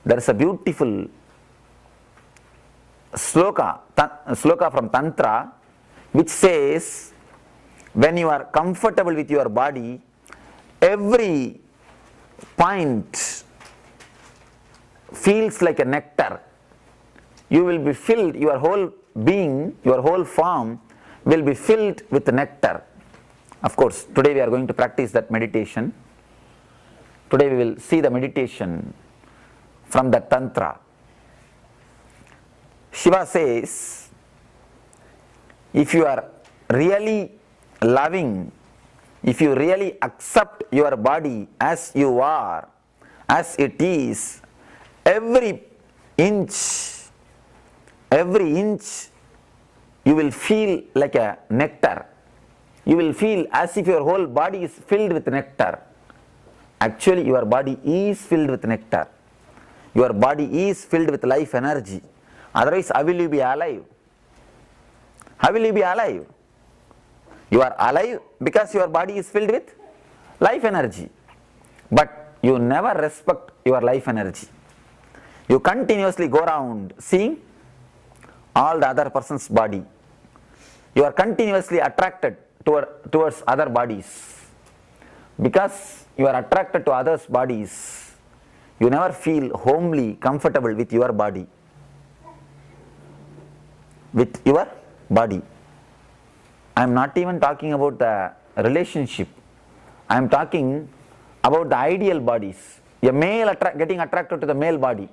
There is a beautiful sloka from Tantra which says, when you are comfortable with your body, every point feels like a nectar. You will be filled, your whole being, your whole form will be filled with nectar. Of course, today we are going to practice that meditation. Today we will see the meditation from the Tantra. Shiva says, if you are really loving, if you really accept your body as you are, as it is, every inch you will feel like a nectar. You will feel as if your whole body is filled with nectar. Actually, your body is filled with nectar. Your body is filled with life energy. Otherwise, how will you be alive? How will you be alive? You are alive because your body is filled with life energy. But you never respect your life energy. You continuously go around seeing all the other person's body. You are continuously attracted towards other bodies. Because you are attracted to others' bodies, you never feel homely, comfortable with your body. With your body. I am not even talking about the relationship. I am talking about the ideal bodies. A male getting attracted to the male body.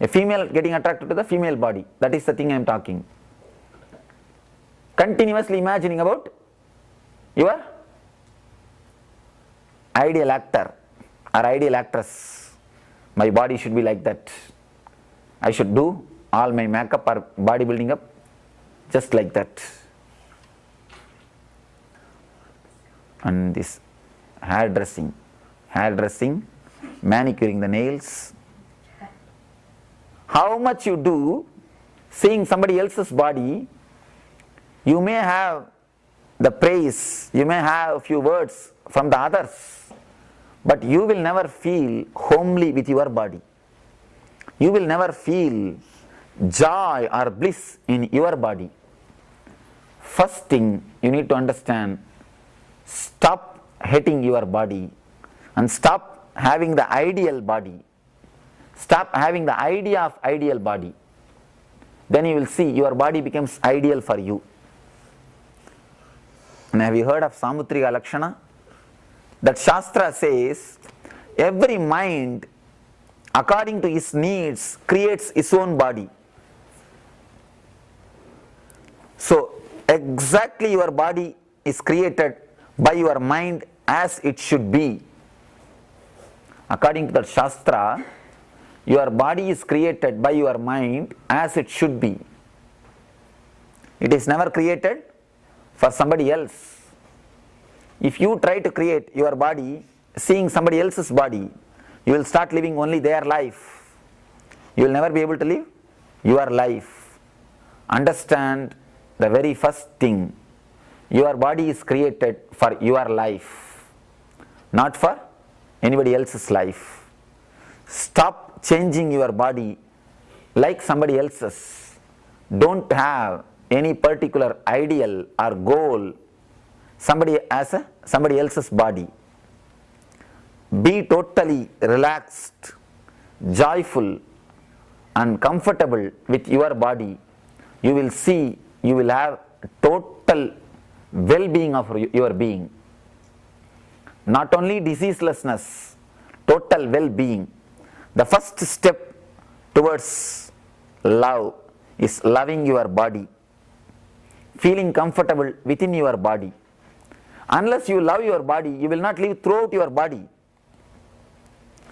A female getting attracted to the female body. That is the thing I am talking. Continuously imagining about your ideal actor or ideal actress. My body should be like that. I should do all my makeup or body building up just like that. And this hairdressing, manicuring the nails. How much you do seeing somebody else's body, you may have the praise, you may have a few words from the others, but you will never feel homely with your body. You will never feel joy or bliss in your body. First thing you need to understand, stop hating your body and stop having the ideal body. Stop having the idea of ideal body. Then you will see your body becomes ideal for you. And have you heard of Samutrika Lakshana? That Shastra says, every mind according to his needs creates his own body. So exactly your body is created by your mind as it should be. According to the Shastra, your body is created by your mind as it should be. It is never created for somebody else. If you try to create your body seeing somebody else's body, you will start living only their life. You will never be able to live your life. Understand the very first thing. Your body is created for your life, not for anybody else's life. Stop changing your body like somebody else's. Don't have any particular ideal or goal somebody else's body. Be totally relaxed, joyful and comfortable with your body. You will see you will have total well-being of your being. Not only diseaselessness, total well-being. The first step towards love is loving your body, feeling comfortable within your body. Unless you love your body, you will not live throughout your body.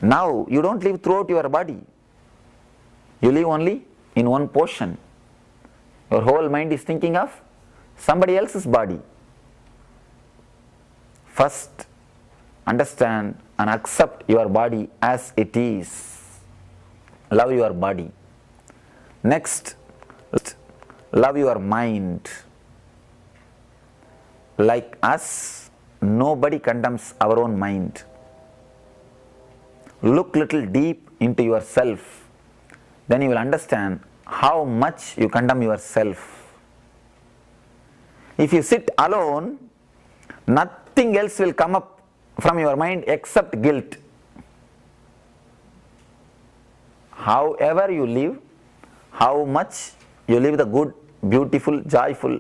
Now you don't live throughout your body. You live only in one portion. Your whole mind is thinking of somebody else's body. First, understand and accept your body as it is. Love your body. Next, love your mind. Like us, nobody condemns our own mind. Look little deep into yourself, then you will understand how much you condemn yourself. If you sit alone, nothing else will come up from your mind except guilt. However you live, how much you live the good, beautiful, joyful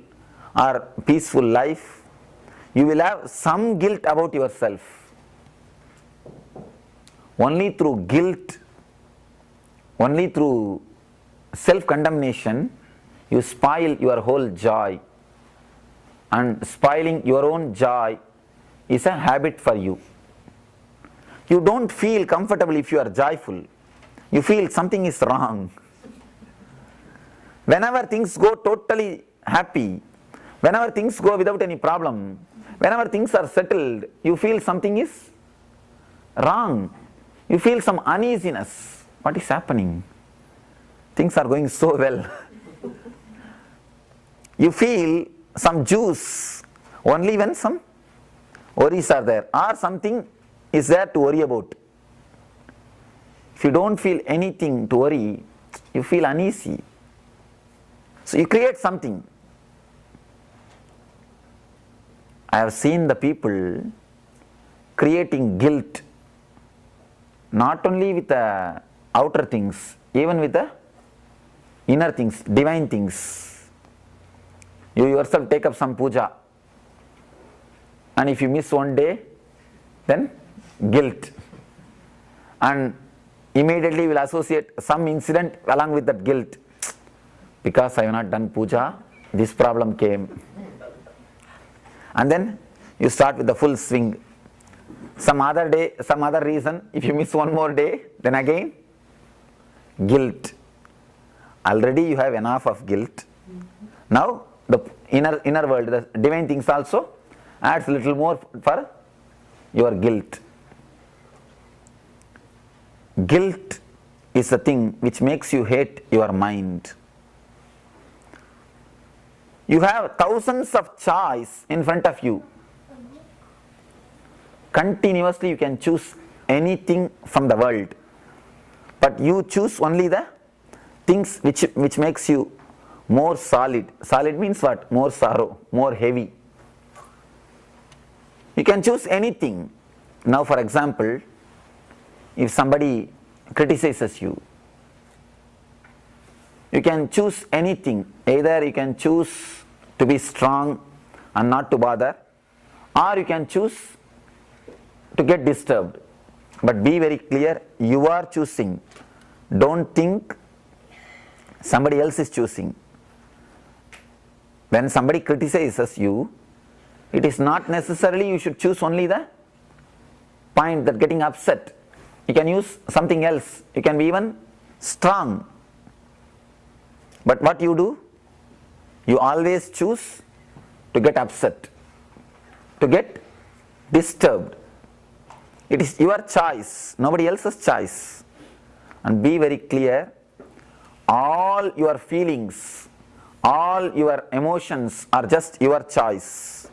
or peaceful life, you will have some guilt about yourself. Only through guilt, only through self-condemnation, you spoil your whole joy. And spoiling your own joy is a habit for you. You don't feel comfortable if you are joyful. You feel something is wrong. Whenever things go totally happy, whenever things go without any problem, whenever things are settled, you feel something is wrong. You feel some uneasiness. What is happening? Things are going so well. You feel some juice only when some worries are there or something is there to worry about. If you don't feel anything to worry, you feel uneasy. So you create something. I have seen the people creating guilt not only with the outer things, even with the inner things, divine things. You yourself take up some puja, and if you miss one day, then guilt, and immediately will associate some incident along with that guilt. Because I have not done puja, this problem came. And then you start with the full swing. Some other day, some other reason, if you miss one more day, then again guilt. Already you have enough of guilt. Now the inner world, the divine things also adds a little more for your guilt. Guilt is the thing which makes you hate your mind. You have thousands of choice in front of you. Continuously you can choose anything from the world, but you choose only the things which makes you more solid. Solid means what? More sorrow, more heavy. You can choose anything. Now for example, if somebody criticizes you, you can choose anything. Either you can choose to be strong and not to bother, or you can choose to get disturbed. But be very clear, you are choosing. Don't think somebody else is choosing. When somebody criticizes you, it is not necessarily you should choose only the point that getting upset. You can use something else. You can be even strong. But what you do? You always choose to get upset, to get disturbed. It is your choice, nobody else's choice. And be very clear, all your feelings, all your emotions are just your choice.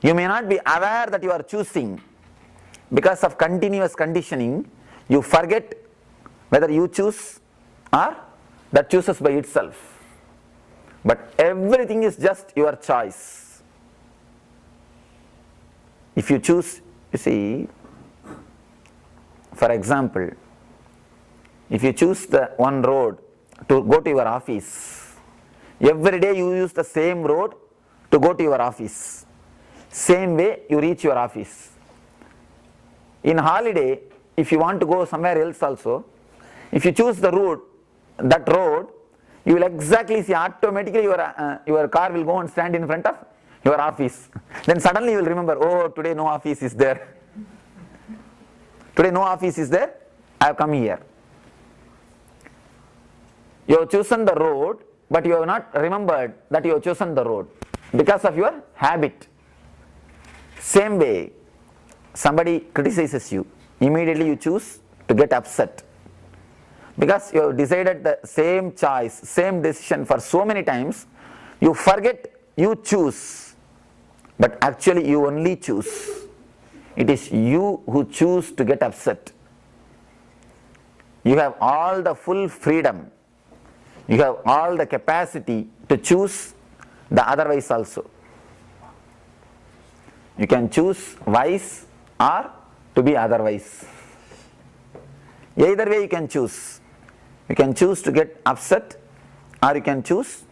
You may not be aware that you are choosing. Because of continuous conditioning, you forget whether you choose or that chooses by itself. But everything is just your choice. If you choose, you see, for example, if you choose the one road to go to your office, every day you use the same road to go to your office. Same way you reach your office. In holiday, if you want to go somewhere else also, if you choose the route, that road, you will exactly see automatically your car will go and stand in front of your office. Then suddenly you will remember, oh, today no office is there. Today no office is there, I have come here. You have chosen the road, but you have not remembered that you have chosen the road because of your habit. Same way, somebody criticizes you, immediately you choose to get upset. Because you have decided the same choice, same decision for so many times, you forget you choose, but actually you only choose. It is you who choose to get upset. You have all the full freedom. You have all the capacity to choose the otherwise also. You can choose wise or to be otherwise. Either way you can choose. You can choose to get upset, or you can choose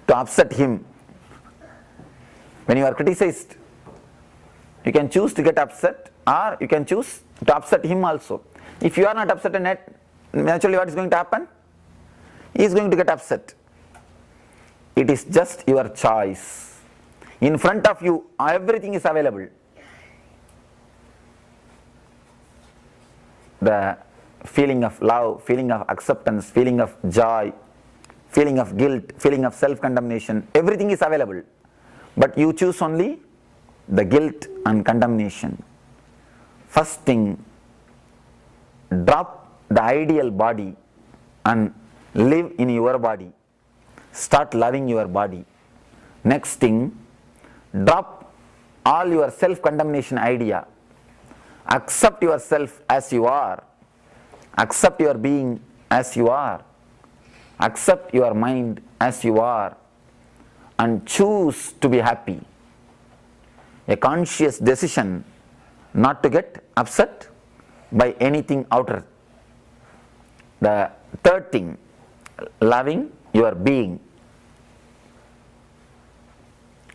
to upset him. When you are criticized, you can choose to get upset, or you can choose to upset him also. If you are not upset, naturally what is going to happen? He is going to get upset. It is just your choice. In front of you, everything is available. The feeling of love, feeling of acceptance, feeling of joy, feeling of guilt, feeling of self-condemnation, everything is available. But you choose only the guilt and condemnation. First thing, drop the ideal body and live in your body. Start loving your body. Next thing, drop all your self-condemnation idea. Accept yourself as you are. Accept your being as you are. Accept your mind as you are. And choose to be happy. A conscious decision not to get upset by anything outer. The third thing, loving your being.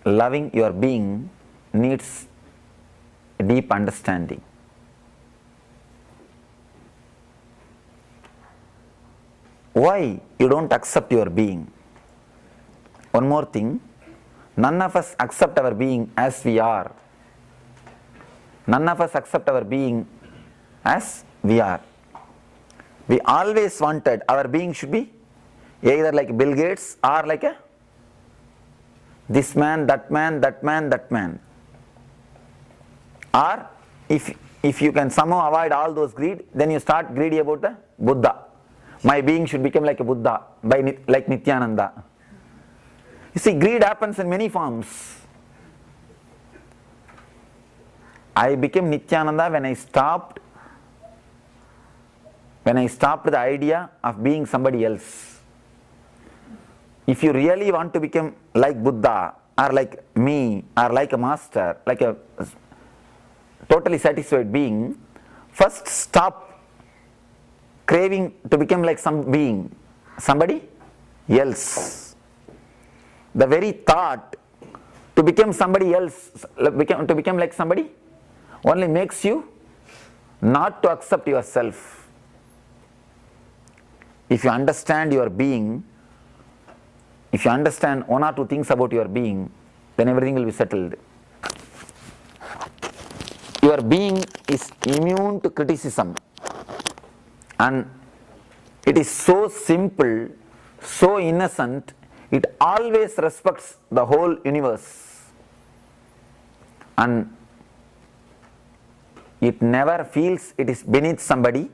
Loving your being needs a deep understanding. Why you don't accept your being? One more thing, none of us accept our being as we are. None of us accept our being as we are. We always wanted our being should be either like Bill Gates or like a this man, that man, that man, that man. Or if you can somehow avoid all those greed, then you start greedy about the Buddha. My being should become like a Buddha, like Nityananda. You see, greed happens in many forms. I became Nityananda when I stopped the idea of being somebody else. If you really want to become like Buddha or like me or like a master, like a totally satisfied being, first stop craving to become like some being, somebody else. The very thought to become somebody else, to become like somebody, only makes you not to accept yourself. If you understand your being, if you understand one or two things about your being, then everything will be settled. Your being is immune to criticism, and it is so simple, so innocent, it always respects the whole universe, and it never feels it is beneath somebody,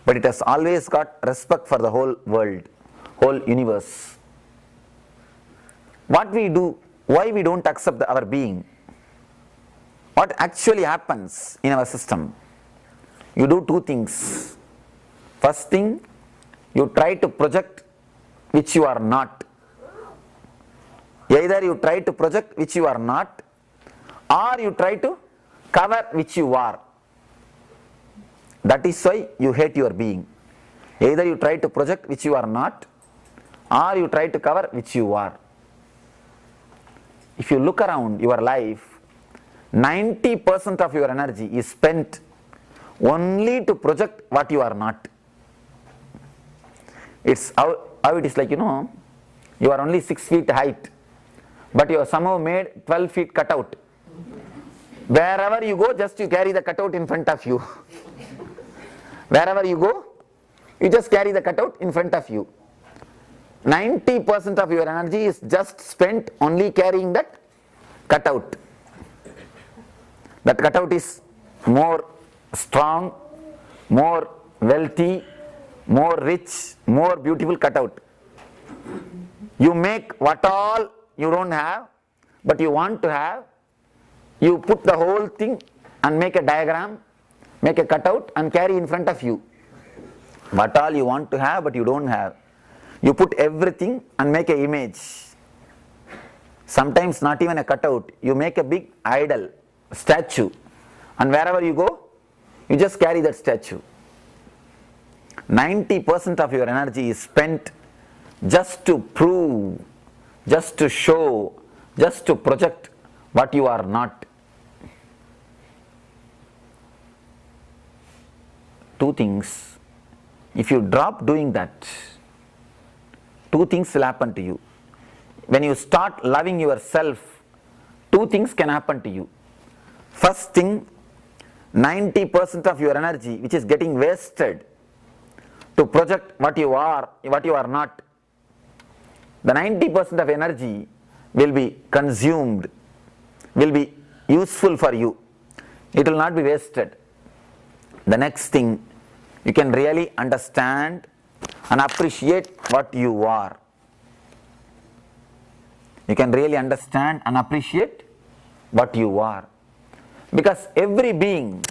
but it has always got respect for the whole world, whole universe. What we do, why we don't accept our being? What actually happens in our system? You do two things. First thing, you try to project which you are not. Either you try to project which you are not, or you try to cover which you are. That is why you hate your being. Either you try to project which you are not, or you try to cover which you are. If you look around your life, 90% of your energy is spent only to project what you are not. It's how it is, like, you are only 6 feet height, but you have somehow made 12 feet cutout. Wherever you go, just you carry the cutout in front of you. Wherever you go, you just carry the cutout in front of you. 90% of your energy is just spent only carrying that cutout. That cutout is more strong, more wealthy, more rich, more beautiful cutout. You make what all you don't have, but you want to have. You put the whole thing and make a diagram, make a cutout and carry in front of you. what all you want to have but you don't have. You put everything and make an image. Sometimes not even a cutout, you make a big idol, statue, and wherever you go, you just carry that statue. 90% of your energy is spent just to prove, just to show, just to project what you are not. Two things, if you drop doing that, two things will happen to you. When you start loving yourself, two things can happen to you. First thing, 90% of your energy which is getting wasted to project what you are not, the 90% of energy will be consumed, will be useful for you. It will not be wasted. The next thing, you can really understand and appreciate what you are. You can really understand and appreciate what you are. Because every being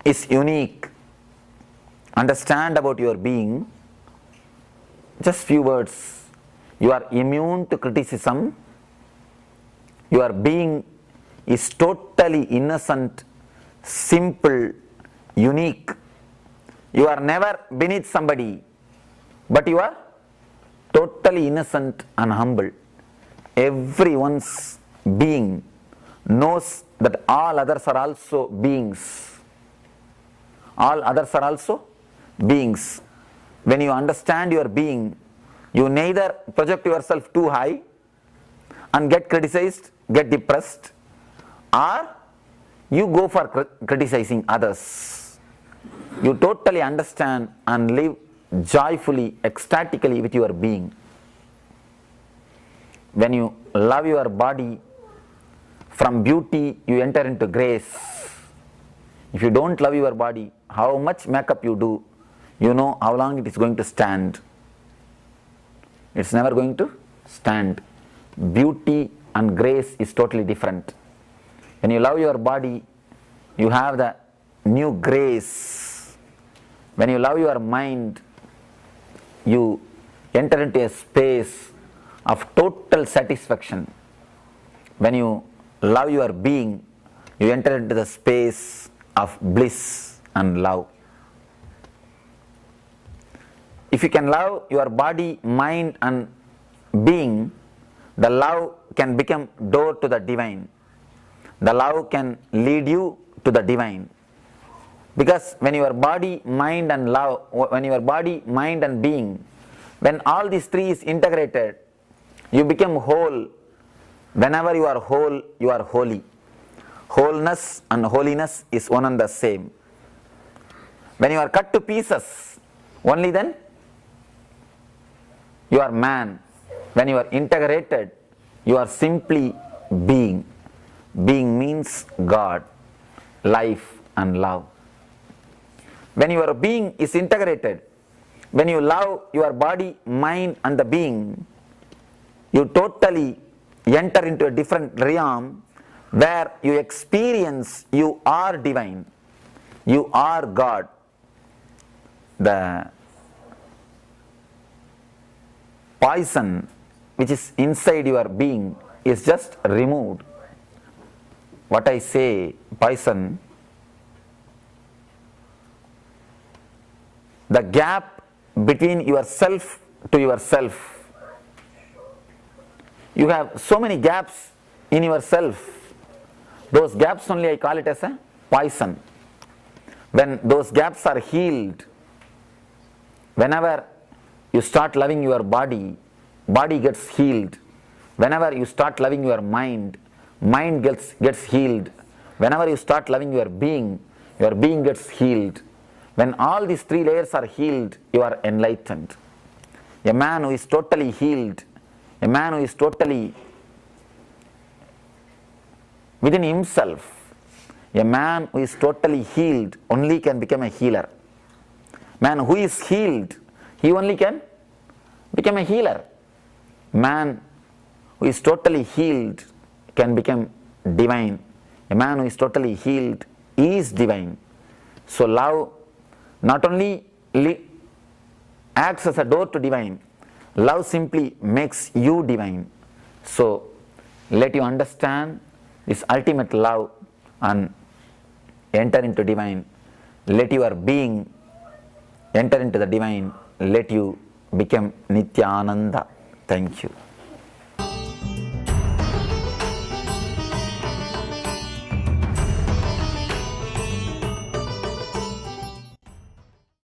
is unique. Understand about your being. Just few words. You are immune to criticism. Your being is totally innocent, simple, unique. You are never beneath somebody, but you are totally innocent and humble. Everyone's being knows that all others are also beings. All others are also beings. When you understand your being, you neither project yourself too high and get criticized, get depressed, or you go for criticizing others. You totally understand and live joyfully, ecstatically with your being. When you love your body, from beauty you enter into grace. If you don't love your body, how much makeup you do, you know how long it is going to stand. It's never going to stand. Beauty and grace is totally different. When you love your body, you have the new grace. When you love your mind, you enter into a space of total satisfaction. When you love your being, you enter into the space of bliss and love. If you can love your body, mind and being, the love can become door to the divine. The love can lead you to the divine. Because when your body, mind and love, when your body, mind and being, when all these three is integrated, you become whole. Whenever you are whole, you are holy. Wholeness and holiness is one and the same. When you are cut to pieces, only then you are man. When you are integrated, you are simply being. Being means God, life and love. When your being is integrated, when you love your body, mind and the being, you totally enter into a different realm where you experience you are divine, you are God. The poison which is inside your being is just removed. What I say, poison, the gap between yourself to yourself. You have so many gaps in yourself. Those gaps only I call it as a poison. When those gaps are healed, whenever you start loving your body, body gets healed. Whenever you start loving your mind, mind gets healed. Whenever you start loving your being gets healed. When all these three layers are healed, you are enlightened. A man who is totally healed, a man who is totally within himself, a man who is totally healed only can become a healer. Man who is healed, he only can become a healer. Man who is totally healed can become divine. A man who is totally healed is divine. So love not only acts as a door to divine, love simply makes you divine. So let you understand this ultimate love and enter into divine. Let your being enter into the divine. Let you become Nityananda. Thank you.